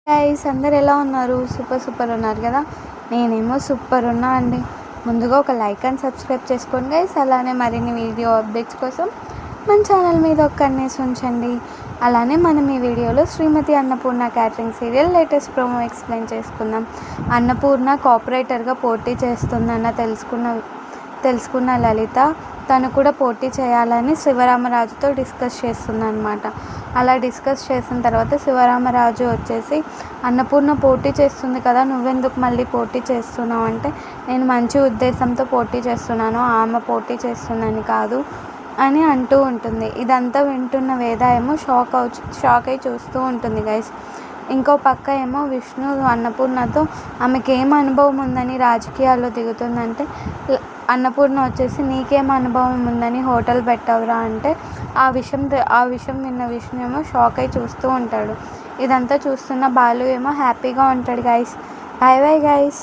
Guys అందరు ఎలా ఉన్నారు? సూపర్ ఉన్నారు కదా. నేనేమో సూపర్ ఉన్నా అండి. ముందుగా ఒక లైక్ అండ్ సబ్స్క్రైబ్ చేసుకోండి గైస్. అలానే మరిన్ని వీడియో అప్డేట్స్ కోసం మన ఛానల్ మీద ఒక కన్నేసి ఉంచండి. అలానే మనం ఈ వీడియోలో Srimathi Annapurna catering serial latest promo explain చేసుకుందాం. అన్నపూర్ణ కోఆపరేటర్గా పోటీ చేస్తుందన్న తెలుసుకున్న లలిత తను కూడా పోటీ చేయాలని శివరామరాజుతో డిస్కస్ చేస్తుందన్నమాట. అలా డిస్కస్ చేసిన తర్వాత శివరామరాజు వచ్చేసి, అన్నపూర్ణ పోటీ చేస్తుంది కదా, నువ్వెందుకు మళ్ళీ పోటీ చేస్తున్నావు అంటే, నేను మంచి ఉద్దేశంతో పోటీ చేస్తున్నాను, ఆమె పోటీ చేస్తుందని కాదు అని అంటూ ఉంటుంది. ఇదంతా వింటున్న వేద ఏమో షాక్ అయి చూస్తూ ఉంటుంది గైస్. ఇంకో పక్క ఏమో విష్ణు అన్నపూర్ణతో ఆమెకి ఏం అనుభవం ఉందని రాజకీయాల్లో దిగుతుందంటే, అన్నపూర్ణ వచ్చేసి నీకేం అనుభవం ఉందని హోటల్ పెట్టవురా అంటే, ఆ విషయం విన్న విష్ణు ఏమో షాక్ అయి చూస్తూ ఉంటాడు. ఇదంతా చూస్తున్న బాలు ఏమో హ్యాపీగా ఉంటాడు గైస్. By bye guys.